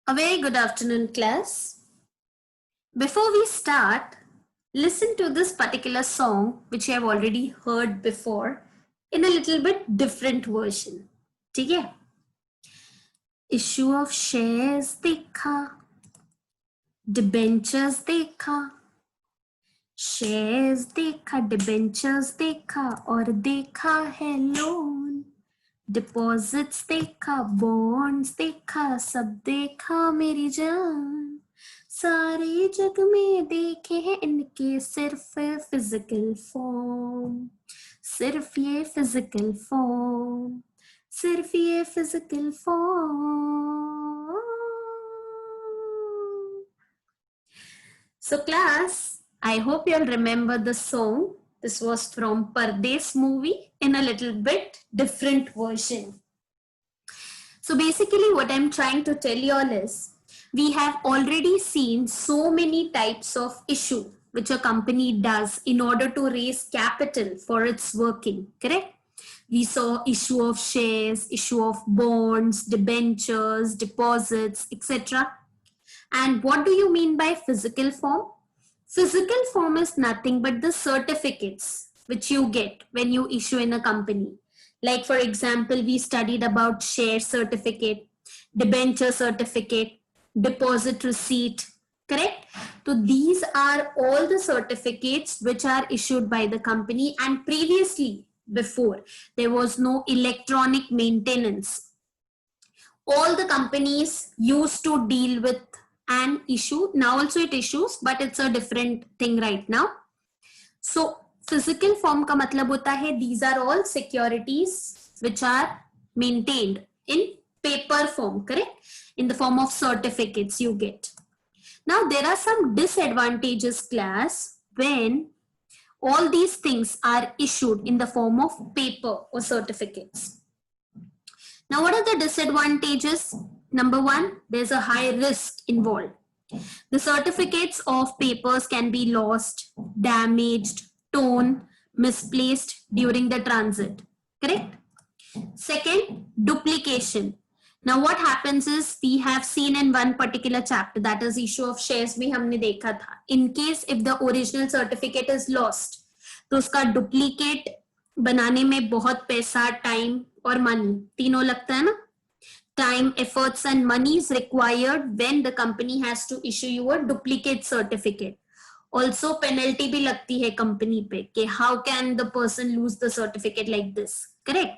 A very good afternoon, class. Before we start, listen to this particular song which you have already heard before in a little bit different version. ठीक है? Issue of shares देखा, debentures देखा, shares देखा, debentures देखा और देखा है loan. Deposits देखा, bonds देखा, सब देखा मेरी जान. सारे जग में देखे हैं इनके सिर्फ फिजिकल फॉर्म, सिर्फ ये फिजिकल फॉर्म, सिर्फ ये physical form. So class, I hope you'll remember the song. This was from Pardes movie in a little bit different version. So basically what I'm trying to tell you all is, we have already seen so many types of issue which a company does in order to raise capital for its working, correct? We saw issue of shares, issue of bonds, debentures, deposits, etc. And what do you mean by physical form? Physical form is nothing but the certificates which you get when you issue in a company. Like for example, we studied about share certificate, debenture certificate, deposit receipt, correct? So these are all the certificates which are issued by the company, and previously, before, there was no electronic maintenance. All the companies used to deal with an issue. Now also it issues, but it's a different thing right now. So physical form का मतलब होता है these are all securities which are maintained in paper form, correct? In the form of certificates you get. Now there are some disadvantages, class, when all these things are issued in the form of paper or certificates. Now what are the disadvantages? Number one, there's a high risk involved. The certificates of papers can be lost, damaged, torn, misplaced during the transit, correct? Second, duplication. Now what happens is, we have seen in one particular chapter, that is issue of shares में हमने देखा था, in case if the original certificate is lost, तो उसका duplicate बनाने में बहुत पैसा, time और money तीनों लगता है ना. Time, efforts and money is required when the company has to issue you a duplicate certificate. Also penalty भी लगती है company पे कि how can the person lose the certificate like this, correct?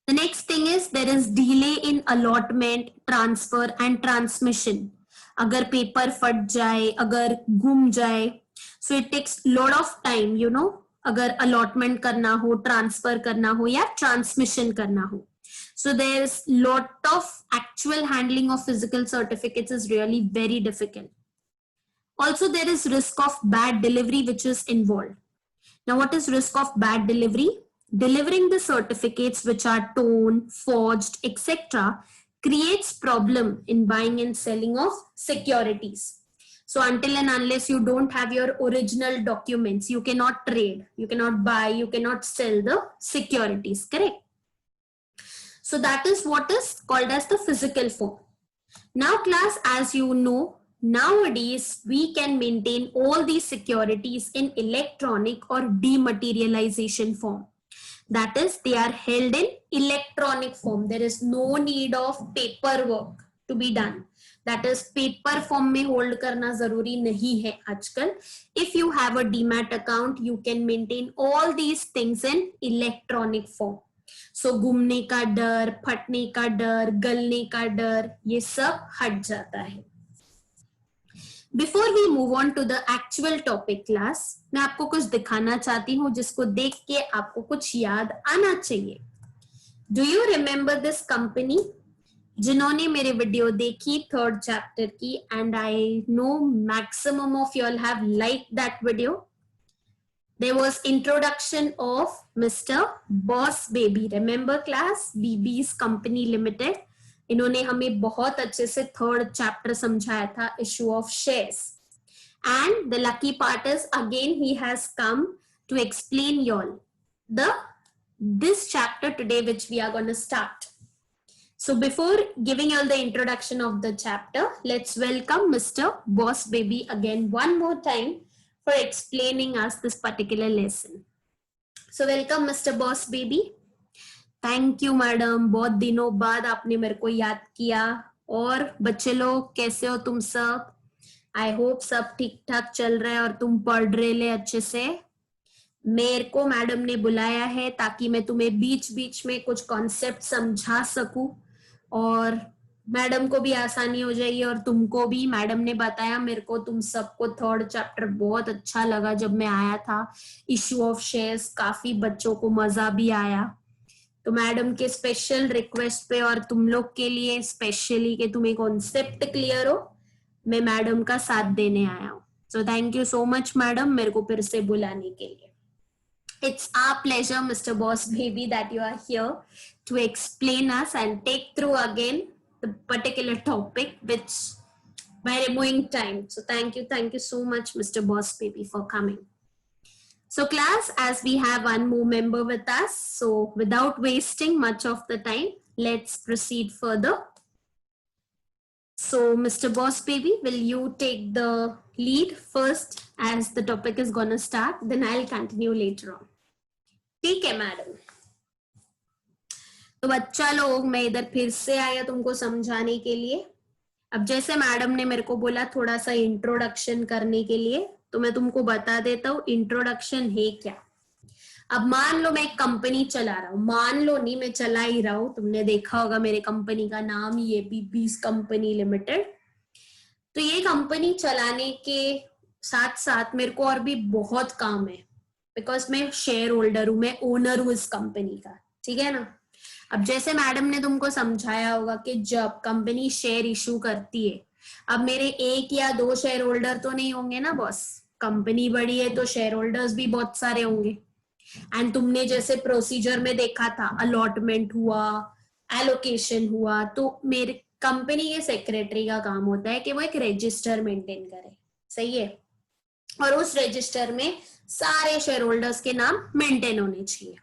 The next thing is, there is delay in allotment, transfer and transmission. अगर paper फट जाए, अगर गुम जाए, so it takes lot of time, you know, अगर allotment करना हो, transfer करना हो या transmission करना हो. So there's lot of actual handling of physical certificates is really very difficult. Also there is risk of bad delivery which is involved. Now what is risk of bad delivery? Delivering the certificates which are torn, forged, etc. creates problem in buying and selling of securities. So until and unless you don't have your original documents, you cannot trade, you cannot buy, you cannot sell the securities, correct? So that is what is called as the physical form. Now class, as you know, nowadays we can maintain all these securities in electronic or dematerialization form. That is, they are held in electronic form. There is no need of paperwork to be done. That is, paper form में hold करना जरूरी नहीं है आजकल. If you have a demat account, you can maintain all these things in electronic form. So गुमने का डर, फटने का डर, गलने का डर, ये सब हट जाता है. Before we move on to the actual topic, class, मैं आपको कुछ दिखाना चाहती हूँ जिसको देख के आपको कुछ याद आना चाहिए. Do you remember this company? जिन्होंने मेरे वीडियो देखी थर्ड चैप्टर की, and I know maximum of you all have liked that video. There was introduction of Mr. Boss Baby. Remember class, BB's Company Limited. इन्होंने हमें बहुत अच्छे से third chapter समझाया था, issue of shares. And the lucky part is, again he has come to explain y'all this chapter today which we are going to start. So before giving you all the introduction of the chapter, let's welcome Mr. Boss Baby again one more time for explaining us this particular lesson. So welcome Mr. Boss Baby. Thank you madam, बहुत दिनों बाद आपने मेरे को याद किया. और बच्चे लोग कैसे हो तुम सब? आई होप सब ठीक ठाक चल रहा है और तुम पढ़ रहे ले अच्छे से. मेरे को मैडम ने बुलाया है ताकि मैं तुम्हें बीच बीच में कुछ कॉन्सेप्ट समझा सकूं और मैडम को भी आसानी हो जाएगी और तुमको भी. मैडम ने बताया मेरे को तुम सबको थर्ड चैप्टर बहुत अच्छा लगा जब मैं आया था. इश्यू ऑफ शेयर्स काफी बच्चों को मजा भी आया. तो मैडम के स्पेशल रिक्वेस्ट पे और तुम लोग के लिए स्पेशली कि तुम्हें कॉन्सेप्ट क्लियर हो, मैं मैडम का साथ देने आया हूँ. So thank you so much madam मेरे को फिर से बुलाने के लिए. It's our pleasure, Mr. Boss Baby, that you are here to explain us and take through again the particular topic which by removing time. So thank you so much, Mr. Boss Baby, for coming. So class, as we have one more member with us, so without wasting much of the time, let's proceed further. So Mr. Boss Baby, will you take the lead first as the topic is gonna start, then I'll continue later on. ठीक है madam. तो बच्चा लोग, मैं इधर फिर से आया तुमको समझाने के लिए. अब जैसे मैडम ने मेरे को बोला थोड़ा सा इंट्रोडक्शन करने के लिए, तो मैं तुमको बता देता हूँ इंट्रोडक्शन है क्या. अब मान लो मैं एक कंपनी चला रहा हूँ, मान लो नहीं मैं चला ही रहा हूँ. तुमने देखा होगा मेरे कंपनी का नाम ये बीबीज कंपनी लिमिटेड. तो ये कंपनी चलाने के साथ साथ मेरे को और भी बहुत काम है, बिकॉज मैं शेयर होल्डर हूं, मैं ओनर हूं इस कंपनी का. ठीक है ना. अब जैसे मैडम ने तुमको समझाया होगा कि जब कंपनी शेयर इशू करती है, अब मेरे एक या दो शेयर होल्डर तो नहीं होंगे ना बॉस. कंपनी बड़ी है तो शेयर होल्डर्स भी बहुत सारे होंगे. एंड तुमने जैसे प्रोसीजर में देखा था, अलॉटमेंट हुआ, एलोकेशन हुआ, तो मेरे कंपनी के सेक्रेटरी का काम होता है कि वो एक रजिस्टर मेंटेन करे. सही है. और उस रजिस्टर में सारे शेयर होल्डर्स के नाम मेंटेन होने चाहिए.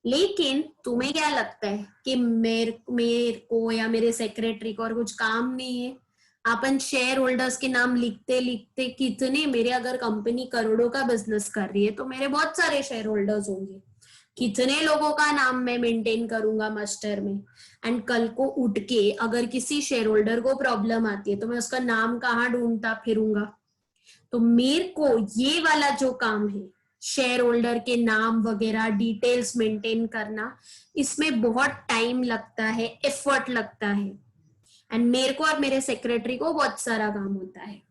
लेकिन तुम्हें क्या लगता है कि मेरे को या मेरे सेक्रेटरी को और कुछ काम नहीं है? अपन शेयर होल्डर्स के नाम लिखते लिखते कितने, मेरे अगर कंपनी करोड़ों का बिजनेस कर रही है तो मेरे बहुत सारे शेयर होल्डर्स होंगे. कितने लोगों का नाम मैं मेंटेन करूंगा मास्टर में. एंड कल को उठ के अगर किसी शेयर होल्डर को प्रॉब्लम आती है तो मैं उसका नाम कहाँ ढूंढता फिरूंगा. तो मेरे को ये वाला जो काम है, शेयर होल्डर के नाम वगैरह डिटेल्स मेंटेन करना, इसमें बहुत टाइम लगता है, एफर्ट लगता है. एंड मेरे को और मेरे सेक्रेटरी को बहुत सारा काम होता है.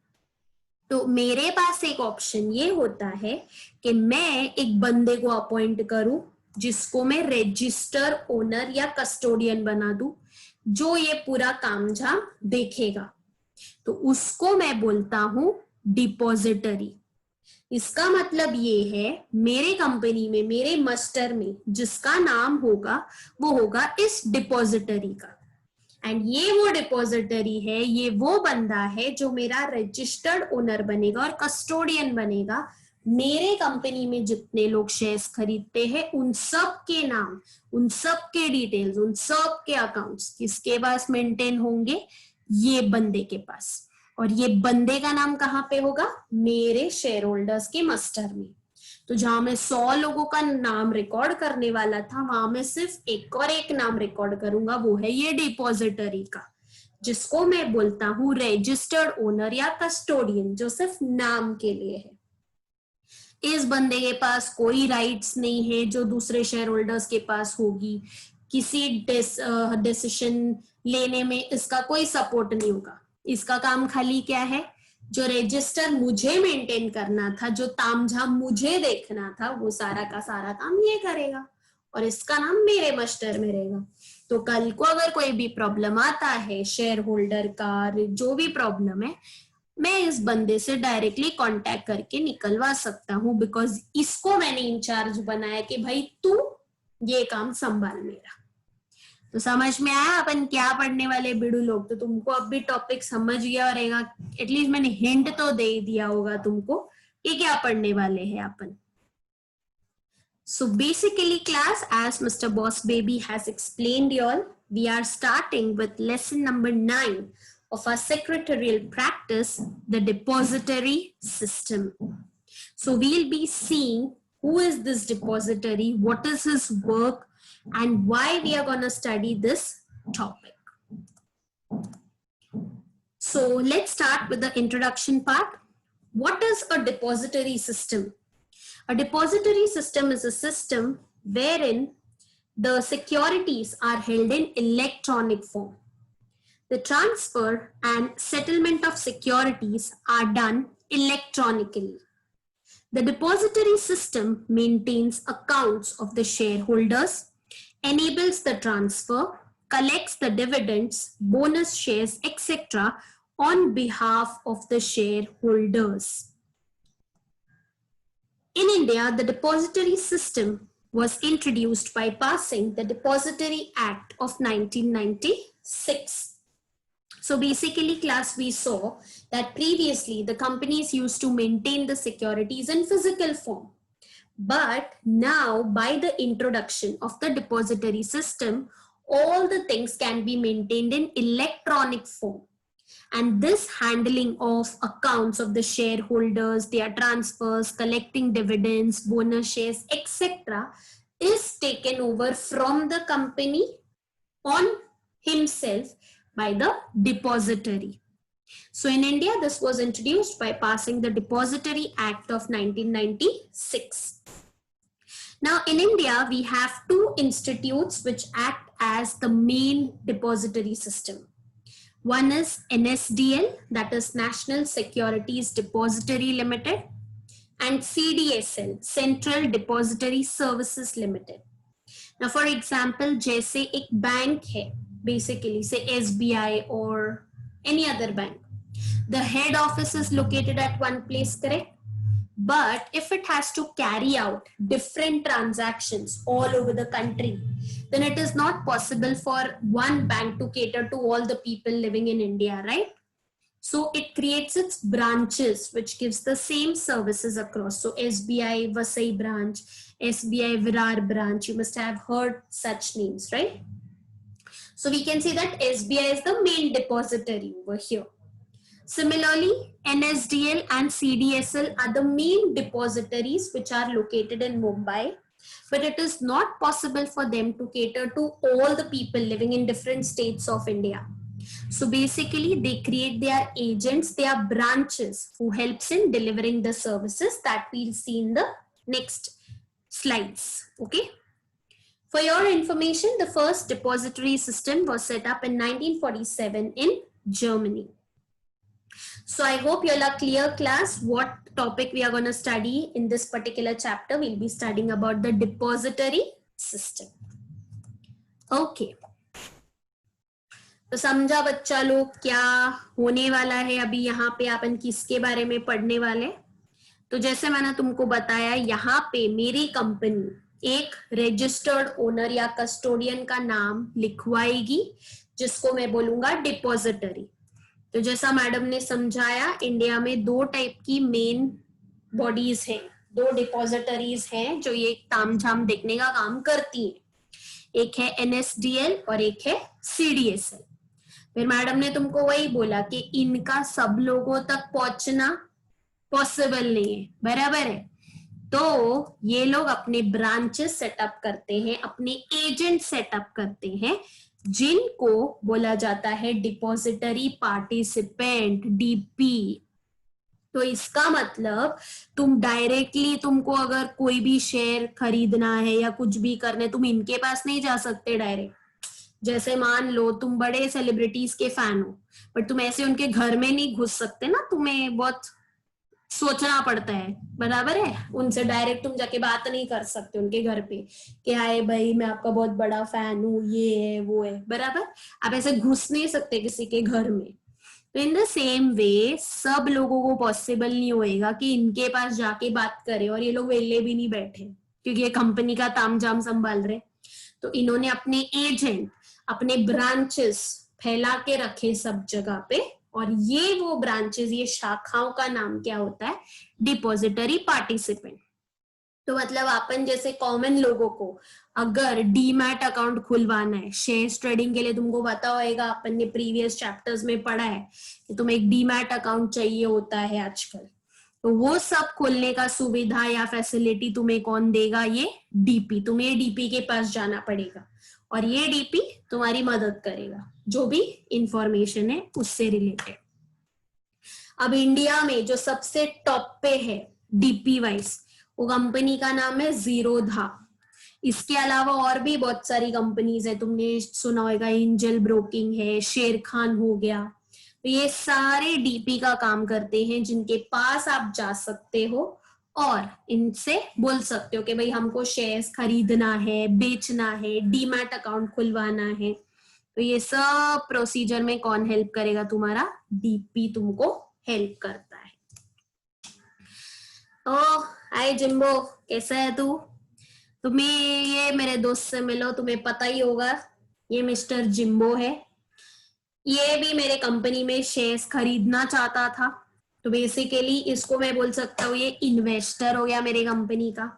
तो मेरे पास एक ऑप्शन ये होता है कि मैं एक बंदे को अपॉइंट करूं जिसको मैं रजिस्टर ओनर या कस्टोडियन बना दूं, जो ये पूरा कामझाम देखेगा. तो उसको मैं बोलता हूं डिपॉजिटरी. इसका मतलब ये है मेरे कंपनी में, मेरे मस्टर में जिसका नाम होगा वो होगा इस डिपॉजिटरी का. एंड ये वो डिपॉजिटरी है, ये वो बंदा है जो मेरा रजिस्टर्ड ओनर बनेगा और कस्टोडियन बनेगा. मेरे कंपनी में जितने लोग शेयर्स खरीदते हैं उन सब के नाम, उन सब के डिटेल्स, उन सब के अकाउंट्स किसके पास मेंटेन होंगे? ये बंदे के पास. और ये बंदे का नाम कहाँ पे होगा? मेरे शेयर होल्डर्स के मस्टर में. तो जहां मैं 100 लोगों का नाम रिकॉर्ड करने वाला था, वहां मैं सिर्फ एक और एक नाम रिकॉर्ड करूंगा, वो है ये डिपॉजिटरी का, जिसको मैं बोलता हूं रजिस्टर्ड ओनर या कस्टोडियन, जो सिर्फ नाम के लिए है. इस बंदे के पास कोई राइट्स नहीं है जो दूसरे शेयर होल्डर्स के पास होगी. किसी डिसीजन लेने में इसका कोई सपोर्ट नहीं होगा. इसका काम खाली क्या है? जो रजिस्टर मुझे मेंटेन करना था, जो तामझाम मुझे देखना था, वो सारा का सारा काम ये करेगा और इसका नाम मेरे मस्टर में रहेगा. तो कल को अगर कोई भी प्रॉब्लम आता है शेयर होल्डर का, जो भी प्रॉब्लम है, मैं इस बंदे से डायरेक्टली कांटेक्ट करके निकलवा सकता हूँ, बिकॉज इसको मैंने इंचार्ज बनाया कि भाई तू ये काम संभाल मेरा. तो समझ में आया अपन क्या पढ़ने वाले बिडू लोग? तो तुमको अब भी टॉपिक समझ गया रहेगा, एटलीस्ट मैंने हिंट तो दे दिया होगा तुमको कि क्या पढ़ने वाले हैं अपन. So basically class, as Mr. Boss Baby has explained you all, we are starting with lesson number 9 of our secretarial practice, the depository system. So we'll be seeing who is this depository, what is his work, and why we are going to study this topic. So let's start with the introduction part. What is a depository system? A depository system is a system wherein the securities are held in electronic form. The transfer and settlement of securities are done electronically. The depository system maintains accounts of the shareholders, enables the transfer, collects the dividends, bonus shares, etc. on behalf of the shareholders. In India, the depository system was introduced by passing the Depository Act of 1996. So basically, class, we saw that previously the companies used to maintain the securities in physical form. But now, by the introduction of the depository system, all the things can be maintained in electronic form. And this handling of accounts of the shareholders, their transfers, collecting dividends, bonus shares, etc. is taken over from the company on himself by the depository. So in India, this was introduced by passing the Depository Act of 1996. Now in India, we have two institutes which act as the main depository system. One is NSDL, that is National Securities Depository Limited, and CDSL, Central Depository Services Limited. Now for example, जैसे एक bank है, basically say SBI or any other bank. The head office is located at one place, correct? But if it has to carry out different transactions all over the country, then it is not possible for one bank to cater to all the people living in India, right? So it creates its branches, which gives the same services across. So SBI Vasai branch, SBI Virar branch, you must have heard such names, right? So we can say that SBI is the main depository over here. Similarly, NSDL and CDSL are the main depositories which are located in Mumbai, but it is not possible for them to cater to all the people living in different states of India. So basically, they create their agents, their branches who helps in delivering the services that we'll see in the next slides. Okay. For your information, the first depository system was set up in 1947 in Germany. So I hope you all are clear, class, what topic we are going to study in this particular chapter. We'll be studying about the depository system. Okay. तो समझा बच्चा लोग क्या होने वाला है अभी यहाँ पे अपन किसके बारे में पढ़ने वाले. तो जैसे मैंने तुमको बताया, यहाँ पे मेरी कंपनी एक रजिस्टर्ड ओनर या कस्टोडियन का नाम लिखवाएगी, जिसको मैं बोलूंगा डिपॉजिटरी. तो जैसा मैडम ने समझाया, इंडिया में दो टाइप की मेन बॉडीज हैं, दो डिपॉजिटरीज हैं जो ये तामझाम देखने का काम करती हैं. एक है NSDL और एक है CDSL. फिर मैडम ने तुमको वही बोला कि इनका सब लोगों तक पहुंचना पॉसिबल नहीं है, बराबर है. तो ये लोग अपने ब्रांचेस सेटअप करते हैं, अपने एजेंट सेटअप करते हैं, जिनको बोला जाता है डिपॉजिटरी पार्टिसिपेंट, DP. तो इसका मतलब तुम डायरेक्टली, तुमको अगर कोई भी शेयर खरीदना है या कुछ भी करना, तुम इनके पास नहीं जा सकते डायरेक्ट. जैसे मान लो तुम बड़े सेलिब्रिटीज के फैन हो, बट तुम ऐसे उनके घर में नहीं घुस सकते ना, तुम्हें बहुत सोचना पड़ता है, बराबर है. उनसे डायरेक्ट तुम जाके बात नहीं कर सकते उनके घर पे कि हाय भाई मैं आपका बहुत बड़ा फैन हूँ, ये है वो है, बराबर. आप ऐसे घुस नहीं सकते किसी के घर में. तो इन द सेम वे सब लोगों को पॉसिबल नहीं होएगा कि इनके पास जाके बात करे, और ये लोग वेले भी नहीं बैठे क्योंकि ये कंपनी का तामझाम संभाल रहे. तो इन्होंने अपने एजेंट, अपने ब्रांचेस फैला के रखे सब जगह पे, और ये वो ब्रांचेस, ये शाखाओं का नाम क्या होता है, डिपॉजिटरी पार्टिसिपेंट. तो मतलब अपन जैसे कॉमन लोगों को अगर डीमैट अकाउंट खुलवाना है शेयर ट्रेडिंग के लिए, तुमको पता होगा, अपन ने प्रीवियस चैप्टर्स में पढ़ा है कि तुम्हें एक डीमैट अकाउंट चाहिए होता है आजकल, तो वो सब खोलने का सुविधा या फैसिलिटी तुम्हें कौन देगा? ये डीपी। तुम्हें डीपी के पास जाना पड़ेगा और ये डीपी तुम्हारी मदद करेगा जो भी इंफॉर्मेशन है उससे रिलेटेड। अब इंडिया में जो सबसे टॉप पे है डीपी वाइज, वो कंपनी का नाम है जीरोधा। इसके अलावा और भी बहुत सारी कंपनीज है, तुमने सुना होगा एंजल ब्रोकिंग है, शेर खान हो गया। तो ये सारे डीपी का काम करते हैं, जिनके पास आप जा सकते हो और इनसे बोल सकते हो कि भाई हमको शेयर्स खरीदना है, बेचना है, डीमैट अकाउंट खुलवाना है। तो ये सब प्रोसीजर में कौन हेल्प करेगा? तुम्हारा डीपी तुमको हेल्प करता है। ओ हाय जिम्बो, कैसा है तू? तुम्हें ये मेरे दोस्त से मिलो, तुम्हें पता ही होगा ये मिस्टर जिम्बो है। ये भी मेरे कंपनी में शेयर्स खरीदना चाहता था, तो बेसिकली इसको मैं बोल सकता हूँ ये इन्वेस्टर हो गया मेरे कंपनी का।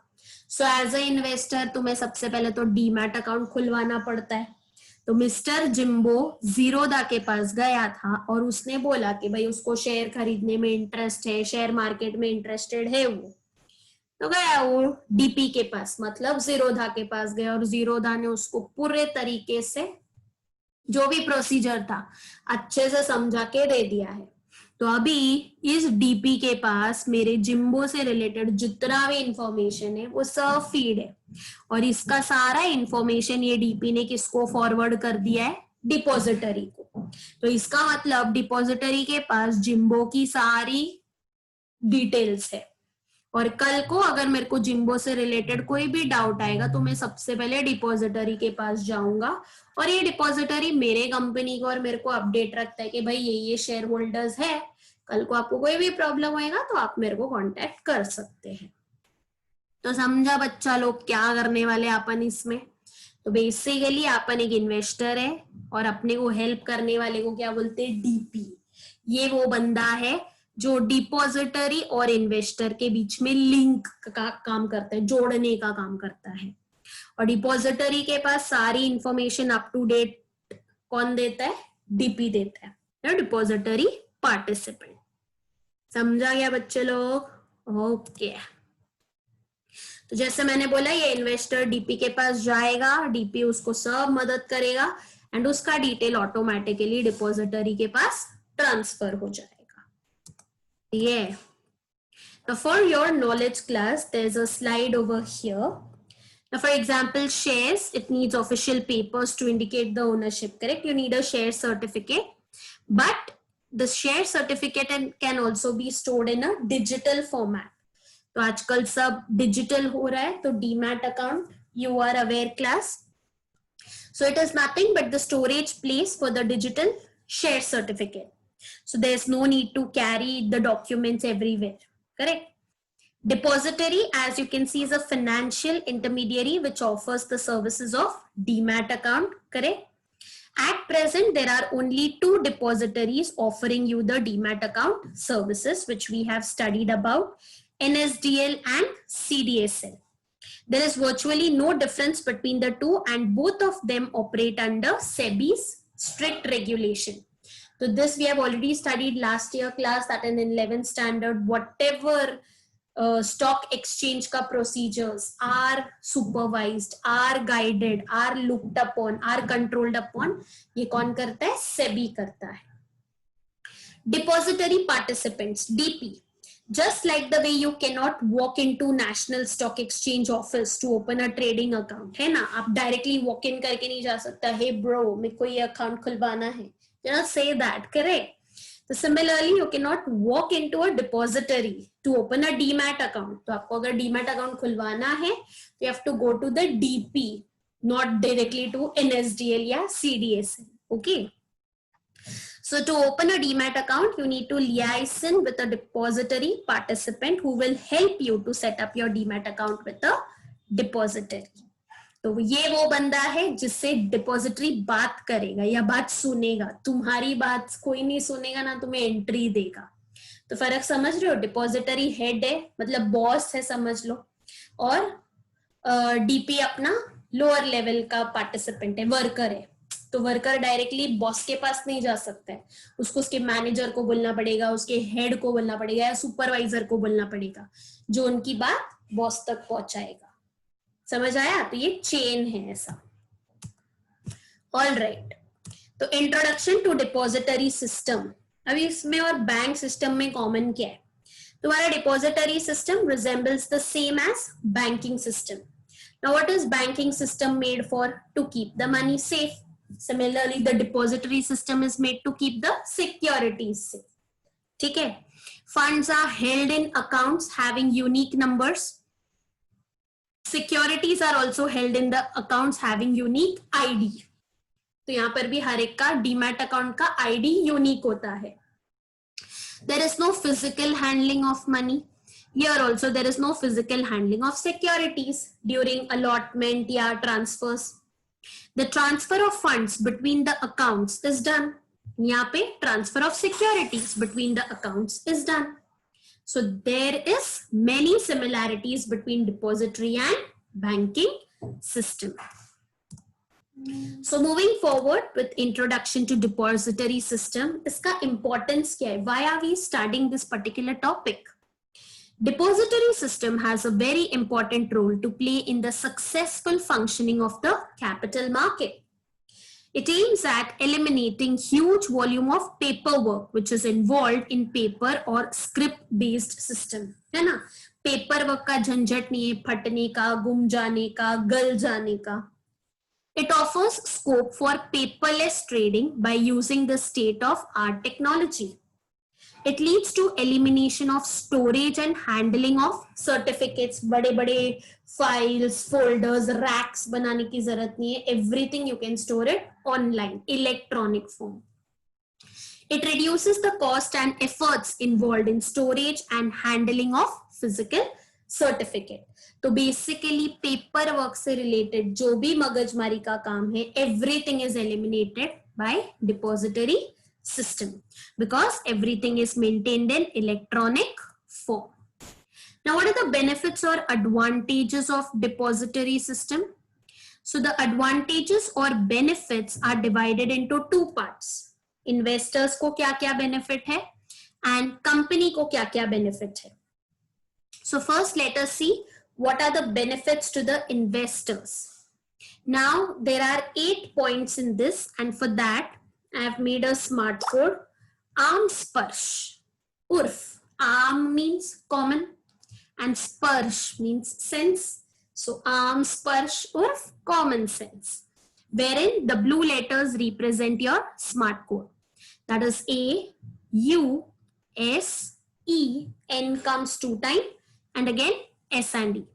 सो एज ए इन्वेस्टर तुम्हें सबसे पहले तो डीमैट अकाउंट खुलवाना पड़ता है। तो मिस्टर जिम्बो जीरोधा के पास गया था और उसने बोला कि भाई उसको शेयर खरीदने में इंटरेस्ट है, शेयर मार्केट में इंटरेस्टेड है वो। तो गया वो डीपी के पास, मतलब जीरोधा के पास गया और जीरोधा ने उसको पूरे तरीके से जो भी प्रोसीजर था अच्छे से समझा के दे दिया है। तो अभी इस डीपी के पास मेरे जिम्बो से रिलेटेड जितना भी इंफॉर्मेशन है वो सब फीड है और इसका सारा इंफॉर्मेशन ये डीपी ने किसको फॉरवर्ड कर दिया है? डिपॉजिटरी को। तो इसका मतलब डिपॉजिटरी के पास जिम्बो की सारी डिटेल्स है और कल को अगर मेरे को जिम्बो से रिलेटेड कोई भी डाउट आएगा तो मैं सबसे पहले डिपॉजिटरी के पास जाऊंगा और ये डिपॉजिटरी मेरे कंपनी को और मेरे को अपडेट रखता है कि भाई ये शेयर होल्डर्स है, कल को आपको कोई भी प्रॉब्लम होएगा तो आप मेरे को कांटेक्ट कर सकते हैं। तो समझा बच्चा लोग क्या करने वाले अपन इसमें? तो बेसिकली अपन एक इन्वेस्टर है और अपने को हेल्प करने वाले को क्या बोलते हैं? डीपी। ये वो बंदा है जो डिपॉजिटरी और इन्वेस्टर के बीच में लिंक का काम करता है, जोड़ने का काम करता है। और डिपॉजिटरी के पास सारी इंफॉर्मेशन अप टू डेट कौन देता है? डीपी देता है, डिपॉजिटरी पार्टिसिपेंट। समझा गया बच्चे लोग? ओके। तो जैसे मैंने बोला ये इन्वेस्टर डीपी के पास जाएगा, डीपी उसको सब मदद करेगा एंड उसका डिटेल ऑटोमेटिकली डिपॉजिटरी के पास ट्रांसफर हो जाएगा। Yeah. Now for your knowledge class, there's a slide over here. Now for example, shares, it needs official papers to indicate the ownership, correct? You need a share certificate, but the share certificate can also be stored in a digital format. तो आजकल सब digital हो रहा है, तो demat account, you are aware class. So it is nothing but the storage place for the digital share certificate. So there's no need to carry the documents everywhere, correct? Depository, as you can see, is a financial intermediary which offers the services of demat account, correct? At present, there are only 2 depositories offering you the demat account services, which we have studied about, NSDL and CDSL. There is virtually no difference between the two and both of them operate under SEBI's strict regulation. So this we have already studied last year class, that in 11th standard, whatever stock exchange ka procedures are supervised, are guided, are looked upon, are controlled upon, ये कौन करता है? SEBI करता है. Depository participants, DP. Just like the way you cannot walk into National Stock Exchange office to open a trading account, है ना? आप directly walk in करके नहीं जा सकता, hey bro, मेरे को ये account खुलवाना है. You cannot say that, correct? So similarly, you cannot walk into a depository to open a demat account. तो आपको अगर demat account खुलवाना है, you have to go to the DP, not directly to NSDL या CDSL. Okay. So to open a demat account, you need to liaison with a depository participant who will help you to set up your demat account with a depository. तो ये वो बंदा है जिससे depository बात करेगा या बात सुनेगा, तुम्हारी बात कोई नहीं सुनेगा ना, तुम्हें एंट्री देगा. तो फर्क समझ रहे हो? डिपॉजिटरी हेड है मतलब बॉस है, समझ लो, और डीपी अपना लोअर लेवल का पार्टिसिपेंट है, वर्कर है, तो वर्कर डायरेक्टली बॉस के पास नहीं जा सकता है, उसको उसके मैनेजर को बोलना पड़ेगा, उसके हेड को बोलना पड़ेगा या सुपरवाइजर को बोलना पड़ेगा, जो उनकी बात बॉस तक पहुंचाएगा। समझ आया? तो ये चेन है ऐसा। ऑल राइट, तो इंट्रोडक्शन टू डिपॉजिटरी सिस्टम। अभी इसमें और बैंक सिस्टम में कॉमन क्या है? तुम्हारा depository system resembles the same as banking system. Now what is banking system made for? To keep the money safe. Similarly, the depository system is made to keep the securities safe. ठीक है? Funds are held in accounts having unique numbers. Securities are also held in the accounts having unique ID. तो यहाँ पर भी हर एक का demat account का ID unique होता है. There is no physical handling of money. Here also there is no physical handling of securities during allotment या transfers. The transfer of funds between the accounts is done. यहाँ पे transfer of securities between the accounts is done. So there is many similarities between depository and banking system. So moving forward with introduction to depository system, इसका importance क्या है? Why are we studying this particular topic? Depository system has a very important role to play in the successful functioning of the capital market. It aims at eliminating huge volume of paperwork which is involved in paper or script based system. है ना? Paperwork का झंझट नहीं है, फटने का, गुम जाने का, गल जाने का. It offers scope for paperless trading by using the state of art technology. It leads to elimination of storage and handling of certificates. बड़े बड़े files, folders, racks बनाने की जरूरत नहीं है. Everything you can store it online, electronic form. It reduces the cost and efforts involved in storage and handling of physical certificate. तो basically paper work से related जो भी मगजमारी का काम है, everything is eliminated by depository system because everything is maintained in electronic form. Now what are the benefits or advantages of depository system? So the advantages or benefits are divided into two parts. Investors को क्या क्या benefit है and company को क्या क्या benefit है. So first let us see what are the benefits to the investors. Now there are 8 points in this, and for that I have made a smart code. Arm Sparsh. Urf. Arm means common and Sparsh means sense. So Arm Sparsh Urf common sense. Wherein the blue letters represent your smart code. That is A, U, S, E, N comes 2 times and again S and E.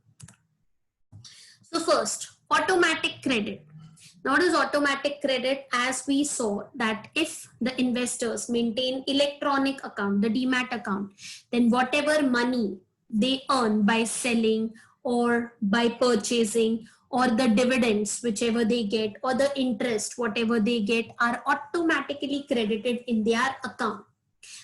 So first, automatic credit. Now what is automatic credit? As we saw that if the investors maintain electronic account, the demat account, then whatever money they earn by selling or by purchasing or the dividends whichever they get or the interest whatever they get are automatically credited in their account.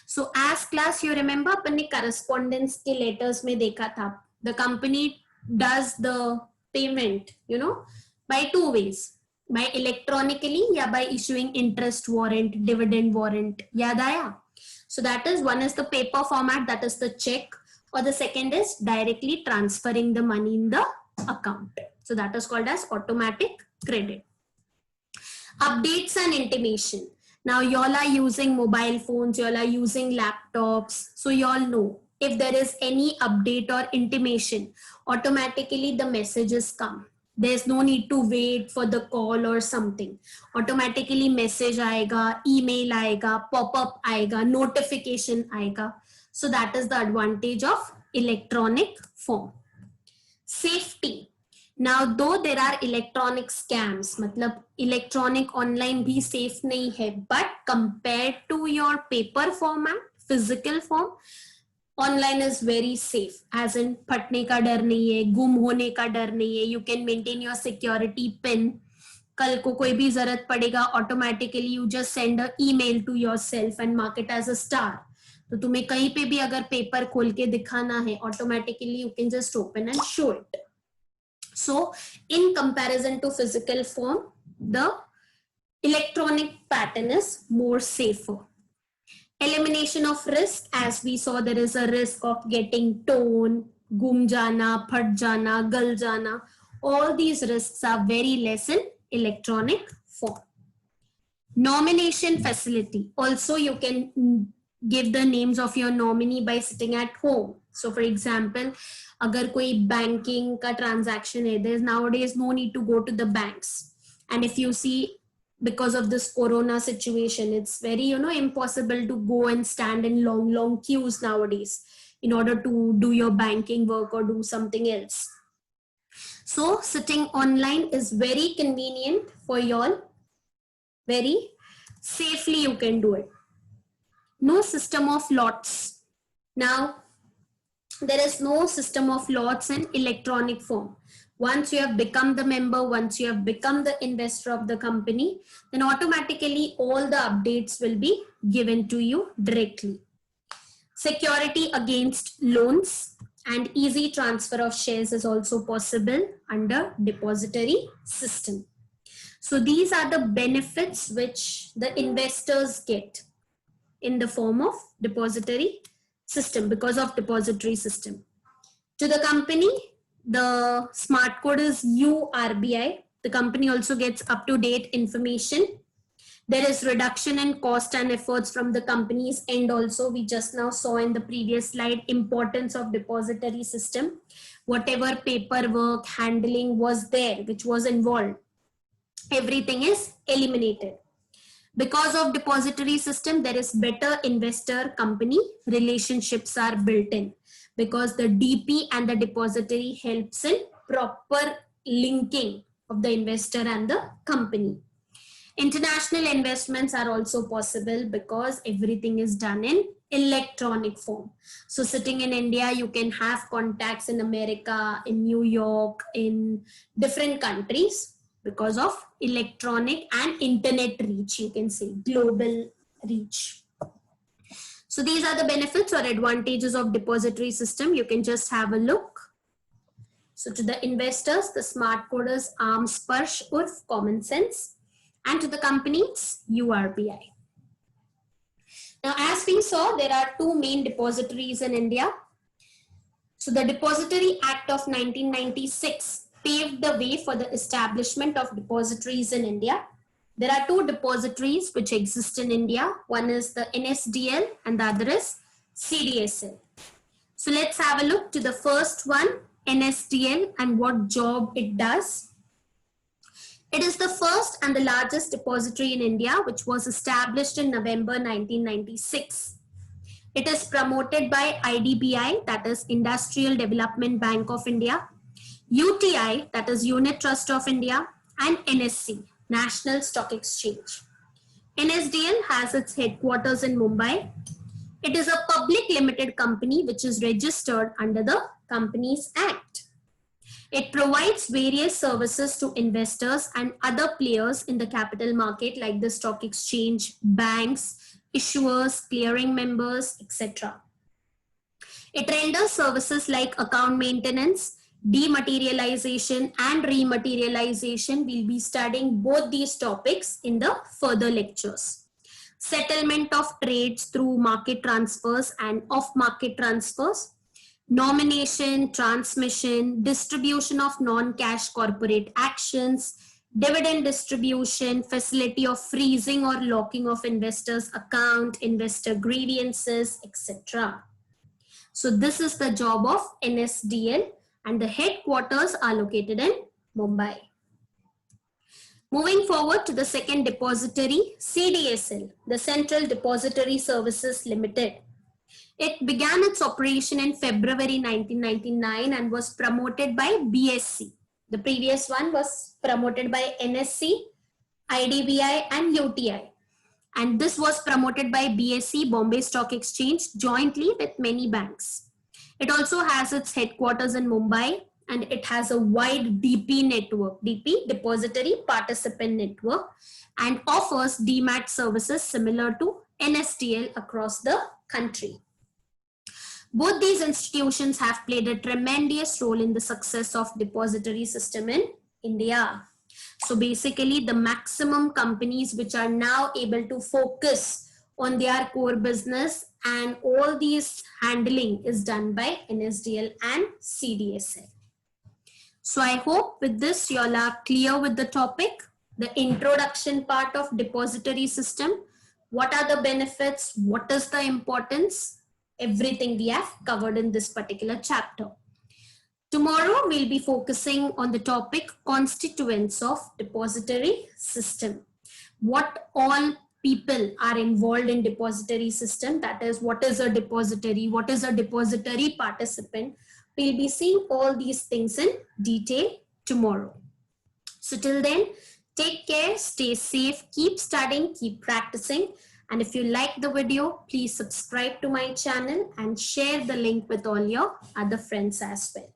So as class you remember अपन ने correspondence के letters में देखा था, the company does the payment by 2 ways. By electronically या by issuing interest warrant, dividend warrant. याद आया? So that is, one is the paper format, that is the check, or the second is directly transferring the money in the account. So that is called as automatic credit. Updates and intimation. Now y'all are using mobile phones, y'all are using laptops, so y'all know if there is any update or intimation, automatically the messages come. There's no need to wait for the call or something. Automatically message आएगा, email आएगा, pop-up आएगा, notification आएगा. So that is the advantage of electronic form. Safety. Now though there are electronic scams, मतलब electronic online भी safe नहीं है, but compared to your paper format, physical form, online is very safe, as in फटने का डर नहीं है, गुम होने का डर नहीं है. You can maintain your security pin. कल को कोई भी जरूरत पड़ेगा, automatically you just send a email to yourself and mark it as a star. तो तुम्हें कहीं पे भी अगर पेपर खोल के दिखाना है, automatically you can just open and show it. So in comparison to physical form, the electronic pattern is more safer. Elimination of risk, as we saw, there is a risk of getting torn, gum jana, phat jana, gal jana. All these risks are very less in electronic form. Nomination facility. Also, you can give the names of your nominee by sitting at home. So for example, agar koi banking ka transaction hai, there's nowadays no need to go to the banks. And if you see, because of this corona situation, it's very, impossible to go and stand in long queues nowadays in order to do your banking work or do something else. So sitting online is very convenient for y'all. Very safely you can do it. No system of lots. Now, there is no system of lots in electronic form. Once you have become the member, once you have become the investor of the company, then automatically all the updates will be given to you directly. Security against loans and easy transfer of shares is also possible under depository system. So these are the benefits which the investors get in the form of depository system, because of depository system. To the company, the smart code is URBI. The company also gets up-to-date information. There is reduction in cost and efforts from the company's end also. We just now saw in the previous slide importance of depository system. Whatever paperwork, handling was there, which was involved, everything is eliminated. Because of depository system, there is better investor company relationships are built in, because the DP and the depository helps in proper linking of the investor and the company. International investments are also possible because everything is done in electronic form. So sitting in India, you can have contacts in America, in New York, in different countries, because of electronic and internet reach, you can say global reach. So these are the benefits or advantages of depository system. You can just have a look. So to the investors, the smart code is Arm Sparsh Urf Common Sense, and to the companies, URBI. Now, as we saw, there are two main depositories in India. So the Depository Act of 1996 paved the way for the establishment of depositories in India. There are two depositories which exist in India. One is the NSDL and the other is CDSL. So let's have a look to the first one, NSDL, and what job it does. It is the first and the largest depository in India, which was established in November 1996. It is promoted by IDBI, that is Industrial Development Bank of India, UTI, that is Unit Trust of India, and NSE, National Stock Exchange. NSDL has its headquarters in Mumbai. It is a public limited company which is registered under the Companies Act. It provides various services to investors and other players in the capital market like the stock exchange, banks, issuers, clearing members, etc. It renders services like account maintenance, dematerialization and rematerialization. We'll be studying both these topics in the further lectures. Settlement of trades through market transfers and off-market transfers, nomination, transmission, distribution of non-cash corporate actions, dividend distribution, facility of freezing or locking of investors' account, investor grievances, etc. So this is the job of NSDL, and the headquarters are located in Mumbai. Moving forward to the second depository, CDSL, the Central Depository Services Limited. It began its operation in February 1999 and was promoted by BSE. The previous one was promoted by NSE, IDBI and UTI. And this was promoted by BSE, Bombay Stock Exchange, jointly with many banks. It also has its headquarters in Mumbai, and it has a wide DP network, DP, Depository Participant Network, and offers DMAT services similar to NSDL across the country. Both these institutions have played a tremendous role in the success of depository system in India. So basically the maximum companies which are now able to focus on their core business, and all these handling is done by NSDL and CDSL. So I hope with this you all are clear with the topic, the introduction part of depository system. What are the benefits? What is the importance? Everything we have covered in this particular chapter. Tomorrow we'll be focusing on the topic constituents of depository system. What all people are involved in depository system, that is what is a depository, what is a depository participant. We'll be seeing all these things in detail tomorrow. So till then, take care, stay safe, keep studying, keep practicing. And if you like the video, please subscribe to my channel and share the link with all your other friends as well.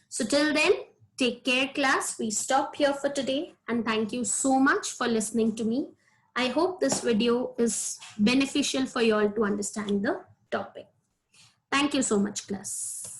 So till then, take care class. We stop here for today, and thank you so much for listening to me. I hope this video is beneficial for you all to understand the topic. Thank you so much class.